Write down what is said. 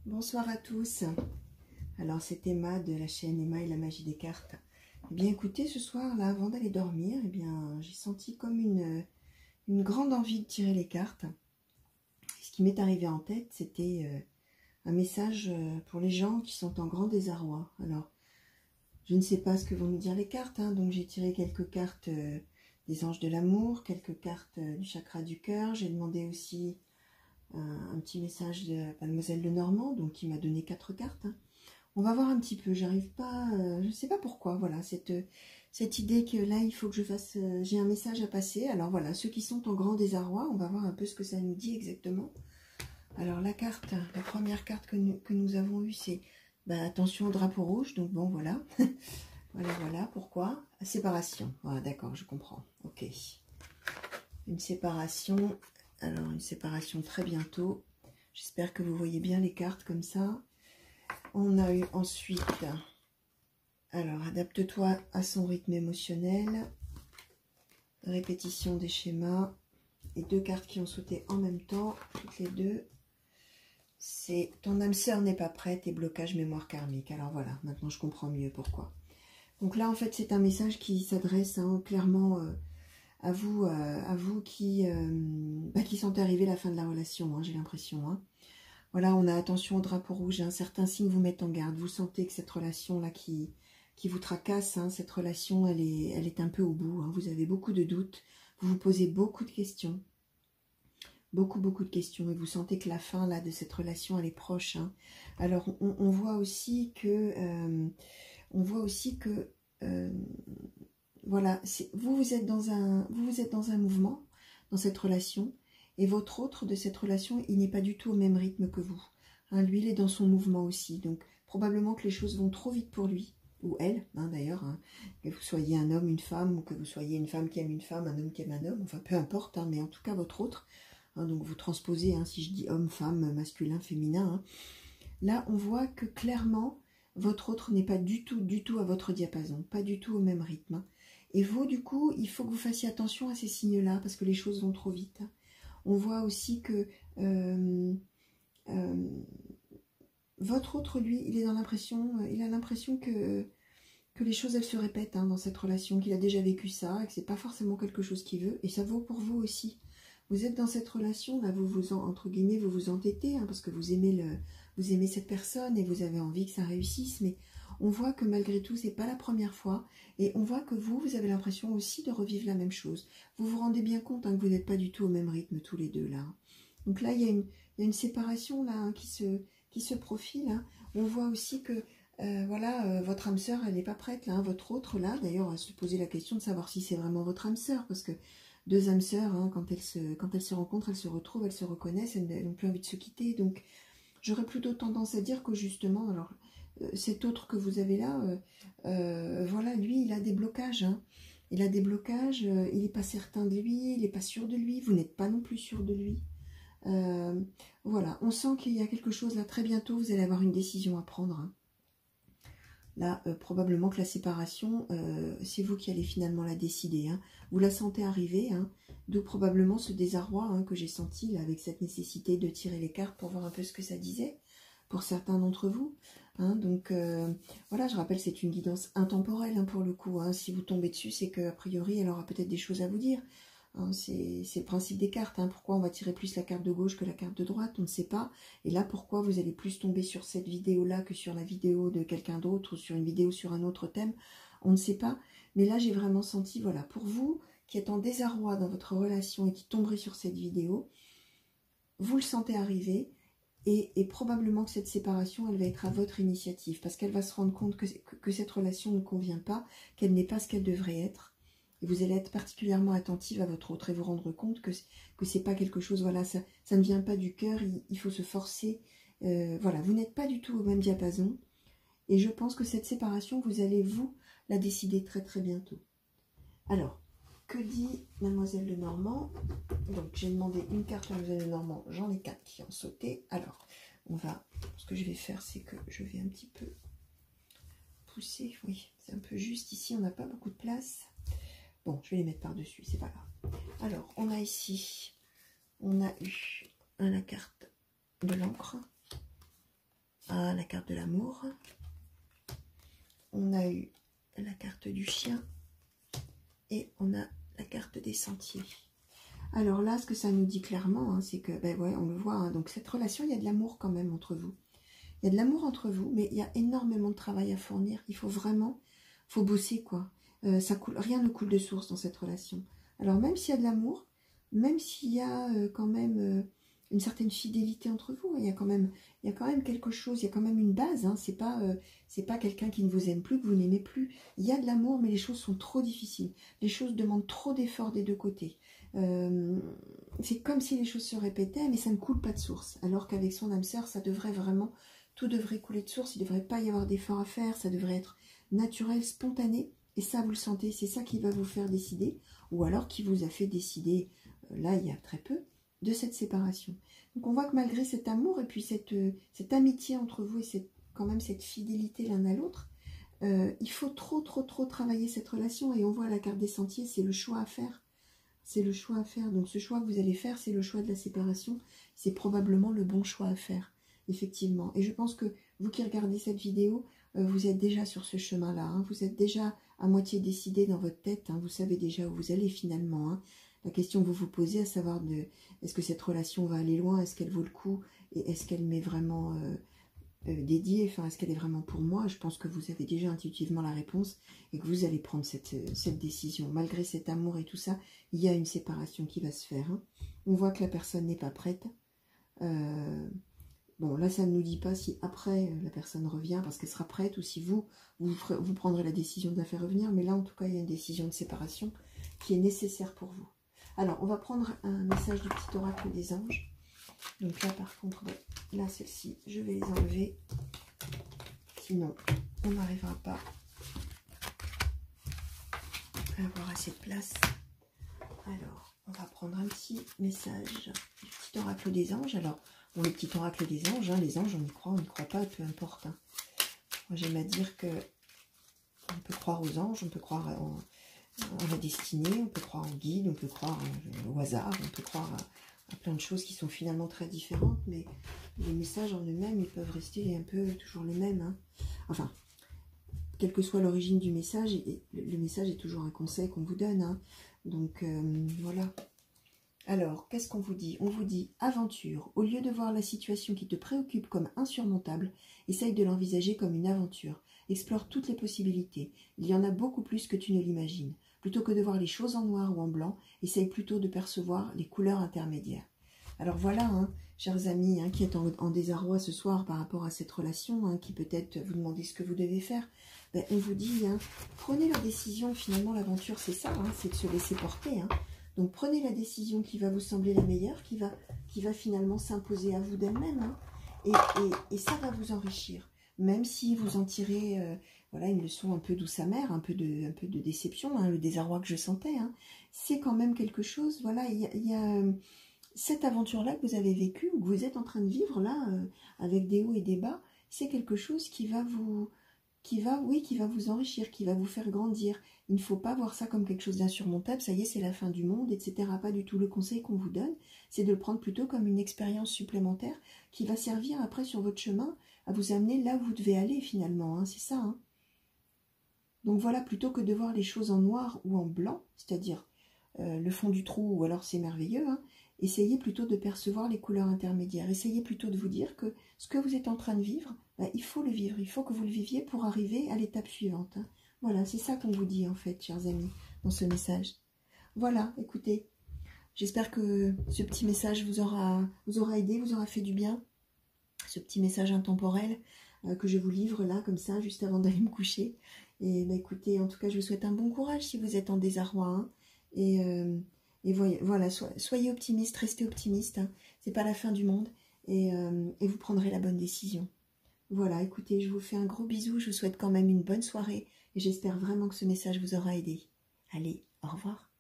Bonsoir à tous. Alors c'est Emma de la chaîne Emma et la magie des cartes. Eh bien écoutez, ce soir là, avant d'aller dormir, eh bien j'ai senti comme une grande envie de tirer les cartes. Ce qui m'est arrivé en tête, c'était un message pour les gens qui sont en grand désarroi. Alors je ne sais pas ce que vont nous dire les cartes, hein, donc j'ai tiré quelques cartes des anges de l'amour, quelques cartes du chakra du cœur. J'ai demandé aussi un petit message de Mademoiselle Lenormand, donc qui m'a donné 4 cartes. Hein. On va voir un petit peu, j'arrive pas, je ne sais pas pourquoi, voilà, cette idée que là, il faut que je fasse, j'ai un message à passer. Alors voilà, ceux qui sont en grand désarroi, on va voir un peu ce que ça nous dit exactement. Alors la première carte que nous avons eue, c'est attention au drapeau rouge, donc bon, voilà. voilà, pourquoi? Séparation, voilà, d'accord, je comprends, ok. Une séparation, alors une séparation très bientôt. J'espère que vous voyez bien les cartes comme ça. On a eu ensuite, alors adapte-toi à son rythme émotionnel, répétition des schémas, et 2 cartes qui ont sauté en même temps, toutes les deux. C'est ton âme sœur n'est pas prête et blocage mémoire karmique. Alors voilà, maintenant je comprends mieux pourquoi. Donc là en fait c'est un message qui s'adresse clairement à vous qui sont arrivés à la fin de la relation, hein, j'ai l'impression. Hein. Voilà, on a attention au drapeau rouge, hein, certains signes vous mettent en garde. Vous sentez que cette relation-là qui vous tracasse, hein, cette relation, elle est un peu au bout. Hein, vous avez beaucoup de doutes, vous vous posez beaucoup de questions. Beaucoup de questions. Et vous sentez que la fin là, de cette relation, elle est proche. Hein. Alors, on voit aussi que... voilà, vous êtes dans un mouvement, dans cette relation. Et votre autre de cette relation, il n'est pas du tout au même rythme que vous. Hein, lui, il est dans son mouvement aussi. Donc, probablement que les choses vont trop vite pour lui. Ou elle, hein, d'ailleurs. Hein, que vous soyez un homme, une femme, ou que vous soyez une femme qui aime une femme, un homme qui aime un homme. Enfin, peu importe. Hein, mais en tout cas, votre autre. Hein, donc, vous transposez, hein, si je dis homme, femme, masculin, féminin. Hein, là, on voit que clairement, votre autre n'est pas du tout à votre diapason. Pas du tout au même rythme. Hein. Et vous, du coup, il faut que vous fassiez attention à ces signes-là, parce que les choses vont trop vite. Hein. On voit aussi que votre autre, lui, il a l'impression que les choses, elles se répètent hein, dans cette relation, qu'il a déjà vécu ça, et que c'est pas forcément quelque chose qu'il veut. Et ça vaut pour vous aussi. Vous êtes dans cette relation, là, entre guillemets, vous vous entêtez, hein, parce que vous aimez cette personne et vous avez envie que ça réussisse, mais on voit que malgré tout, c'est pas la première fois. Et on voit que vous avez l'impression aussi de revivre la même chose. Vous vous rendez bien compte hein, que vous n'êtes pas du tout au même rythme tous les deux, là. Donc là, il y a une séparation là, hein, qui se profile. Hein. On voit aussi que votre âme sœur, elle n'est pas prête. Là, hein. Votre autre, là, d'ailleurs, à se poser la question de savoir si c'est vraiment votre âme sœur, parce que deux âmes sœurs, hein, quand elles se rencontrent, elles se retrouvent, elles se reconnaissent, elles n'ont plus envie de se quitter. Donc, j'aurais plutôt tendance à dire que justement, alors cet autre que vous avez là, voilà, lui, il a des blocages. Hein. Il a des blocages, il n'est pas certain de lui, il n'est pas sûr de lui, vous n'êtes pas non plus sûr de lui. Voilà, on sent qu'il y a quelque chose là, très bientôt, vous allez avoir une décision à prendre. Hein. Là, probablement que la séparation, c'est vous qui allez finalement la décider. Hein. Vous la sentez arriver, hein, d'où probablement ce désarroi hein, que j'ai senti là, avec cette nécessité de tirer les cartes pour voir un peu ce que ça disait pour certains d'entre vous. Hein. Donc, voilà, je rappelle, c'est une guidance intemporelle hein, pour le coup. Hein. Si vous tombez dessus, c'est qu'a priori, elle aura peut-être des choses à vous dire. Hein, c'est le principe des cartes. Hein. Pourquoi on va tirer plus la carte de gauche que la carte de droite, on ne sait pas. Et là, pourquoi vous allez plus tomber sur cette vidéo-là que sur la vidéo de quelqu'un d'autre ou sur une vidéo sur un autre thème, on ne sait pas. Mais là, j'ai vraiment senti, voilà, pour vous qui êtes en désarroi dans votre relation et qui tomberez sur cette vidéo, vous le sentez arriver et probablement que cette séparation, elle va être à votre initiative parce qu'elle va se rendre compte que cette relation ne convient pas, qu'elle n'est pas ce qu'elle devrait être. Et vous allez être particulièrement attentive à votre autre et vous rendre compte que c'est pas quelque chose, voilà, ça ne vient pas du cœur, il faut se forcer. Voilà, vous n'êtes pas du tout au même diapason. Et je pense que cette séparation, vous allez, vous, la décider très très bientôt. Alors, que dit Mademoiselle Lenormand? Donc, j'ai demandé une carte à Mademoiselle Lenormand, j'en ai 4 qui ont sauté. Alors, ce que je vais faire, c'est que je vais un petit peu pousser. Oui, c'est un peu juste ici, on n'a pas beaucoup de place. Bon, je vais les mettre par-dessus, c'est pas grave. Alors, on a ici, on a eu la carte de l'encre. Ah, la carte de l'amour. On a eu la carte du chien. Et on a la carte des sentiers. Alors là, ce que ça nous dit clairement, hein, c'est que, ben ouais, on le voit, hein, donc cette relation, il y a de l'amour quand même entre vous. Il y a de l'amour entre vous, mais il y a énormément de travail à fournir. Il faut vraiment, faut bosser, quoi. Ça coule, rien ne coule de source dans cette relation. Alors même s'il y a de l'amour, même s'il y a quand même une certaine fidélité entre vous, il y a quand même quelque chose, il y a quand même une base. Hein, c'est pas quelqu'un qui ne vous aime plus, que vous n'aimez plus. Il y a de l'amour, mais les choses sont trop difficiles. Les choses demandent trop d'efforts des deux côtés. C'est comme si les choses se répétaient, mais ça ne coule pas de source. Alors qu'avec son âme sœur, ça devrait vraiment, tout devrait couler de source. Il ne devrait pas y avoir d'efforts à faire. Ça devrait être naturel, spontané. Et ça, vous le sentez, c'est ça qui va vous faire décider. Ou alors qui vous a fait décider, là, il y a très peu, de cette séparation. Donc on voit que malgré cet amour et puis cette amitié entre vous et quand même cette fidélité l'un à l'autre, il faut trop travailler cette relation. Et on voit la carte des sentiers, c'est le choix à faire. C'est le choix à faire. Donc ce choix que vous allez faire, c'est le choix de la séparation. C'est probablement le bon choix à faire, effectivement. Et je pense que vous qui regardez cette vidéo, vous êtes déjà sur ce chemin-là. Hein. Vous êtes déjà à moitié décidé dans votre tête. Hein. Vous savez déjà où vous allez finalement. Hein. La question que vous vous posez, à savoir est-ce que cette relation va aller loin, est-ce qu'elle vaut le coup, et est-ce qu'elle m'est vraiment dédiée, enfin est-ce qu'elle est vraiment pour moi? Je pense que vous avez déjà intuitivement la réponse et que vous allez prendre cette décision. Malgré cet amour et tout ça, il y a une séparation qui va se faire. Hein. On voit que la personne n'est pas prête. Bon, là, ça ne nous dit pas si après la personne revient parce qu'elle sera prête ou si vous prendrez la décision de la faire revenir. Mais là, en tout cas, il y a une décision de séparation qui est nécessaire pour vous. Alors, on va prendre un message du petit oracle des anges. Donc là, par contre, là, celle-ci, je vais les enlever. Sinon, on n'arrivera pas à avoir assez de place. Alors, on va prendre un petit message du petit oracle des anges. Alors, bon, le petit oracle des anges, hein, les anges, on y croit, on n'y croit pas, peu importe. Hein. Moi, j'aime à dire que on peut croire aux anges, on peut croire en la destinée, on peut croire en guide, on peut croire au hasard, on peut croire à plein de choses qui sont finalement très différentes, mais les messages en eux-mêmes, ils peuvent rester un peu toujours les mêmes. Hein. Enfin, quelle que soit l'origine du message, le message est toujours un conseil qu'on vous donne. Hein. Donc, voilà. Alors, qu'est-ce qu'on vous dit? On vous dit aventure. Au lieu de voir la situation qui te préoccupe comme insurmontable, essaye de l'envisager comme une aventure. Explore toutes les possibilités. Il y en a beaucoup plus que tu ne l'imagines. Plutôt que de voir les choses en noir ou en blanc, essaye plutôt de percevoir les couleurs intermédiaires. Alors voilà, hein, chers amis, hein, qui êtes en désarroi ce soir par rapport à cette relation, hein, qui peut-être vous demandez ce que vous devez faire, ben, on vous dit, hein, prenez la décision, finalement l'aventure c'est ça, hein, c'est de se laisser porter. Hein. Donc prenez la décision qui va vous sembler la meilleure, qui va finalement s'imposer à vous d'elle-même, hein, et ça va vous enrichir. Même si vous en tirez voilà, une leçon un peu douce amère, un peu de déception, hein, le désarroi que je sentais, hein, c'est quand même quelque chose, voilà, il y a cette aventure-là que vous avez vécue, ou que vous êtes en train de vivre là, avec des hauts et des bas, c'est quelque chose qui va vous enrichir, qui va vous faire grandir. Il ne faut pas voir ça comme quelque chose d'insurmontable, ça y est, c'est la fin du monde, etc. Pas du tout. Le conseil qu'on vous donne, c'est de le prendre plutôt comme une expérience supplémentaire qui va servir après sur votre chemin à vous amener là où vous devez aller finalement. Hein, c'est ça. Hein. Donc voilà, plutôt que de voir les choses en noir ou en blanc, c'est-à-dire le fond du trou ou alors c'est merveilleux, hein, essayez plutôt de percevoir les couleurs intermédiaires. Essayez plutôt de vous dire que ce que vous êtes en train de vivre, ben, il faut le vivre. Il faut que vous le viviez pour arriver à l'étape suivante. Hein. Voilà, c'est ça qu'on vous dit en fait, chers amis, dans ce message. Voilà, écoutez, j'espère que ce petit message vous aura aidé, vous aura fait du bien. Ce petit message intemporel que je vous livre là, comme ça, juste avant d'aller me coucher. Et ben, écoutez, en tout cas, je vous souhaite un bon courage si vous êtes en désarroi. Hein. Et voilà, soyez optimiste, restez optimiste. Hein. C'est pas la fin du monde. Et vous prendrez la bonne décision. Voilà, écoutez, je vous fais un gros bisou. Je vous souhaite quand même une bonne soirée. Et j'espère vraiment que ce message vous aura aidé. Allez, au revoir.